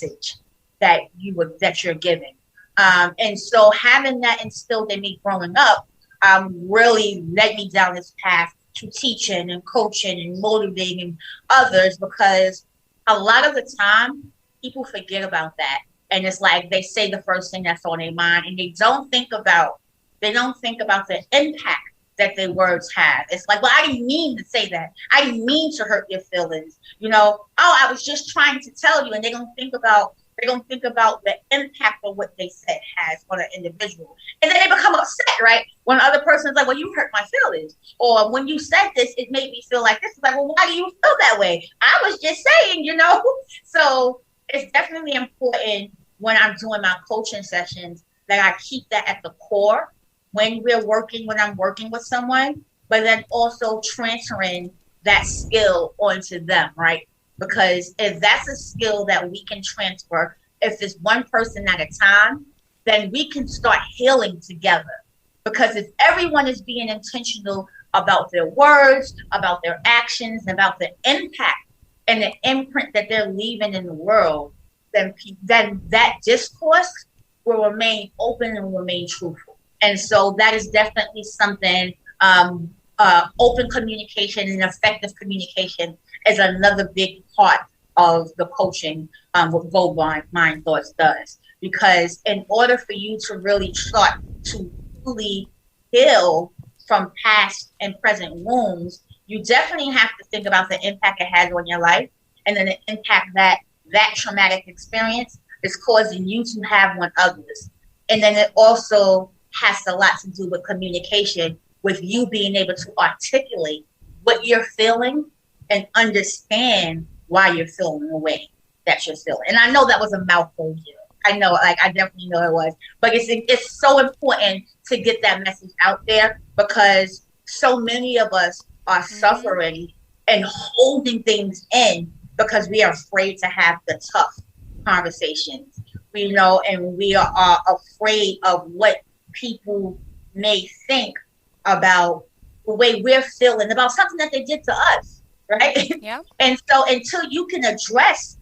message that you're giving. And so having that instilled in me growing up really led me down this path to teaching and coaching and motivating others, because a lot of the time people forget about that. And it's like they say the first thing that's on their mind, and they don't think about the impact that their words have. It's like, well, I didn't mean to say that. I didn't mean to hurt your feelings. I was just trying to tell you. And they don't think about the impact of what they said has on an individual. And then they become upset, right? When the other person is like, well, you hurt my feelings. Or when you said this, it made me feel like this. It's like, well, why do you feel that way? I was just saying, So it's definitely important when I'm doing my coaching sessions that I keep that at the core when I'm working with someone, but then also transferring that skill onto them, right? Because if that's a skill that we can transfer, if it's one person at a time, then we can start healing together. Because if everyone is being intentional about their words, about their actions, about the impact and the imprint that they're leaving in the world, then that discourse will remain open and remain truthful. And so that is definitely something, open communication and effective communication is another big part of the coaching, what Go Mind Thoughts does. Because in order for you to really start to fully heal from past and present wounds, you definitely have to think about the impact it has on your life, and then the impact that traumatic experience is causing you to have on others. And then it also has a lot to do with communication, with you being able to articulate what you're feeling and understand why you're feeling the way that you're feeling. And I know that was a mouthful here. I know, I definitely know it was. But it's so important to get that message out there, because so many of us are suffering and holding things in because we are afraid to have the tough conversations, and we are afraid of what people may think about the way we're feeling about something that they did to us, right? Yeah. And so until you can address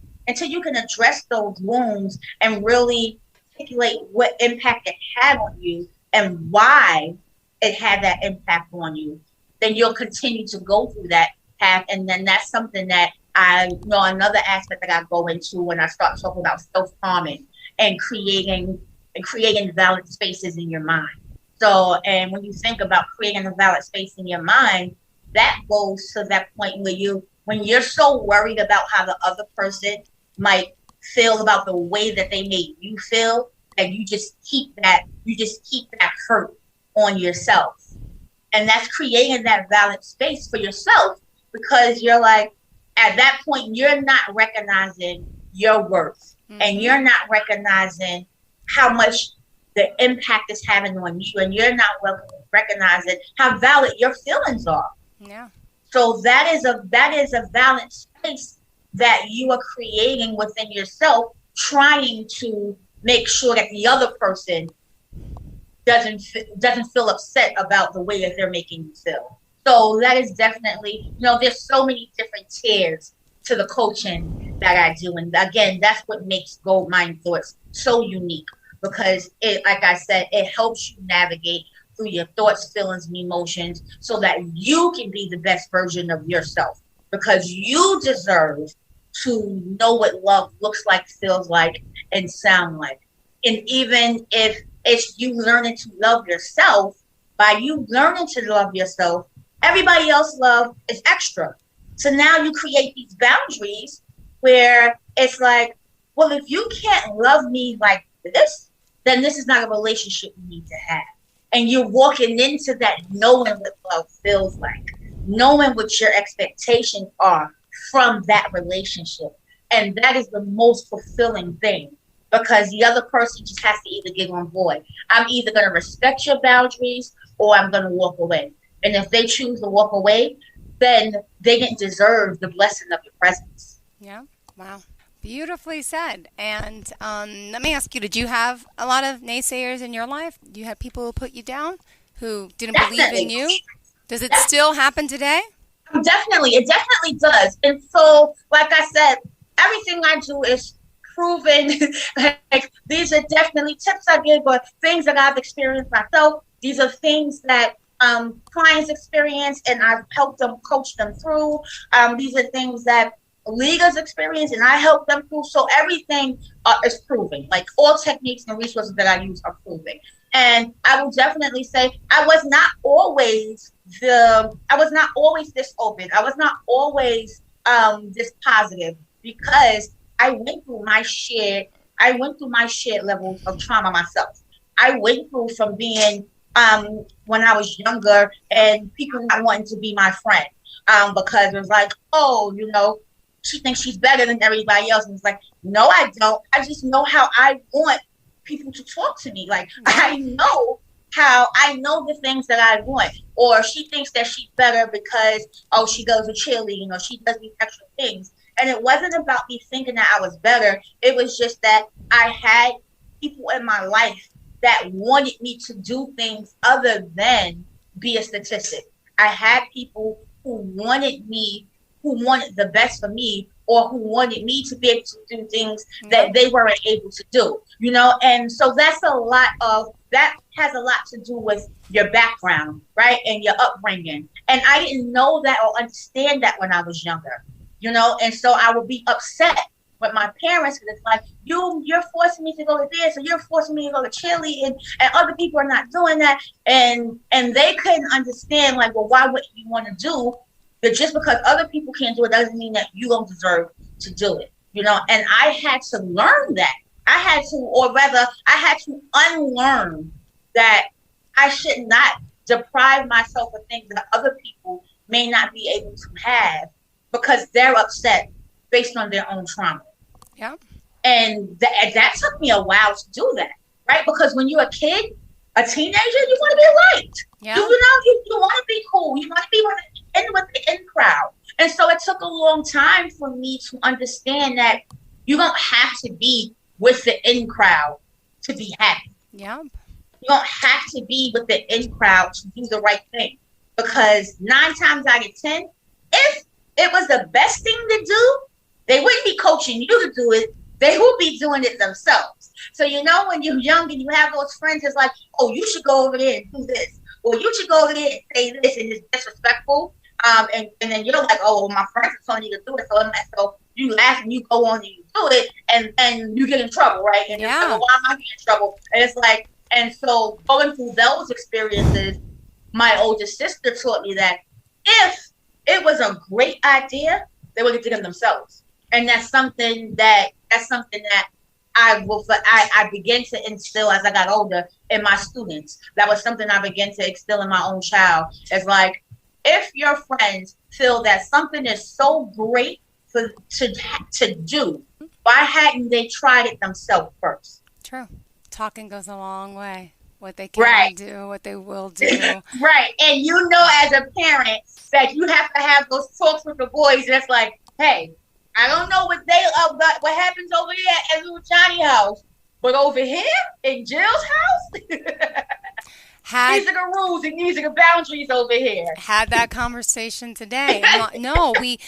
those wounds and really articulate what impact it had on you and why it had that impact on you, then you'll continue to go through that path. And then that's something that I know, another aspect that I go into when I start talking about self-harming and creating valid spaces in your mind. So, and when you think about creating a valid space in your mind, that goes to that point where when you're so worried about how the other person might feel about the way that they made you feel, that you just keep that hurt on yourself. And that's creating that valid space for yourself, because you're like, at that point, you're not recognizing your worth, and you're not recognizing how much the impact is having on you, and you're not recognizing how valid your feelings are. Yeah. So that is a valid space that you are creating within yourself, trying to make sure that the other person doesn't feel upset about the way that they're making you feel. So that is definitely, there's so many different tiers to the coaching that I do. And again, that's what makes Go Mind Thoughts so unique, because like I said, it helps you navigate through your thoughts, feelings, and emotions so that you can be the best version of yourself, because you deserve to know what love looks like, feels like, and sound like. And even if it's you learning to love yourself, by you learning to love yourself, everybody else's love is extra. So now you create these boundaries where it's like, well, if you can't love me like this, then this is not a relationship you need to have. And you're walking into that knowing what love feels like, knowing what your expectations are from that relationship. And that is the most fulfilling thing, because the other person just has to either get on board. I'm either going to respect your boundaries or I'm going to walk away. And if they choose to walk away, then they didn't deserve the blessing of your presence. Yeah. Wow. Beautifully said. And let me ask you, did you have a lot of naysayers in your life? Do you have people who put you down, who didn't believe in you? Does it still happen today? Definitely. It definitely does. And so, like I said, everything I do is proven. Like, these are definitely tips I give, but things that I've experienced myself. These are things that clients experience, and I've helped them coach them through. These are things that leaders experience, and I help them through. So everything is proven. Like, all techniques and resources that I use are proven. And I will definitely say I was not always this open. I was not always this positive, because I went through my shared levels of trauma myself. I went through from being when I was younger, and people not wanting to be my friend because it was like, oh, she thinks she's better than everybody else. And it's like, no, I don't. I just know how I want people to talk to me. Like, I know the things that I want. Or she thinks that she's better because, oh, she goes to cheerleading, she does these extra things. And it wasn't about me thinking that I was better. It was just that I had people in my life that wanted me to do things other than be a statistic. I had people who wanted the best for me, or who wanted me to be able to do things that they weren't able to do, And so that has a lot to do with your background, right? And your upbringing. And I didn't know that or understand that when I was younger, And so I would be upset with my parents, because it's like, you're forcing me to go to this, or you're forcing me to go to cheerleading, and other people are not doing that. And they couldn't understand, like, well, why wouldn't you want to do? But just because other people can't do it doesn't mean that you don't deserve to do it, And I had to learn that. I had to unlearn that I should not deprive myself of things that other people may not be able to have because they're upset based on their own trauma. Yeah. And that took me a while to do that, right? Because when you're a kid, a teenager, you want to be liked. Yeah. You want to be cool. You want to be with the in crowd. And so it took a long time for me to understand that you don't have to be with the in crowd to be happy. Yeah. You don't have to be with the in crowd to do the right thing. Because 9 times out of 10, if it was the best thing to do, they wouldn't be coaching you to do it. They will be doing it themselves. So, when you're young and you have those friends, it's like, oh, you should go over there and do this. Or you should go over there and say this, and it's disrespectful. And then you're like, oh, well, my friends are telling you to do it. So you laugh and you go on and you do it, and then you get in trouble, right? And you're like, well, why am I getting in trouble? And it's like, and so going through those experiences, my older sister taught me that if it was a great idea, they would get it themselves. And that's something that I began to instill as I got older in my students. That was something I began to instill in my own child. It's like, if your friends feel that something is so great to do, why hadn't they tried it themselves first? True. Talking goes a long way. What they can do, what they will do. Right. And as a parent, that you have to have those talks with the boys. That's like, hey, I don't know what happens over there at little Johnny's house, but over here in Jill's house, these are the rules and these are the boundaries over here. Had that conversation today. No, we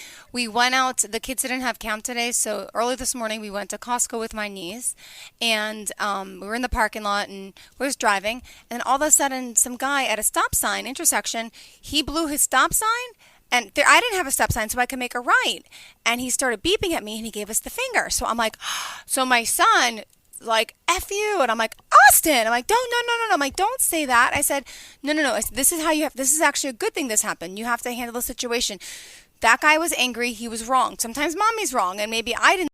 went out. The kids didn't have camp today, so early this morning we went to Costco with my niece, and we were in the parking lot and we was driving, and all of a sudden some guy at a stop sign intersection, he blew his stop sign. And I didn't have a stop sign, so I could make a right. And he started beeping at me, and he gave us the finger. So I'm like, so my son, like, F you. And I'm like, Austin. I'm like, no. I'm like, don't say that. I said, no. I said, this is actually a good thing this happened. You have to handle the situation. That guy was angry. He was wrong. Sometimes mommy's wrong, and maybe I didn't.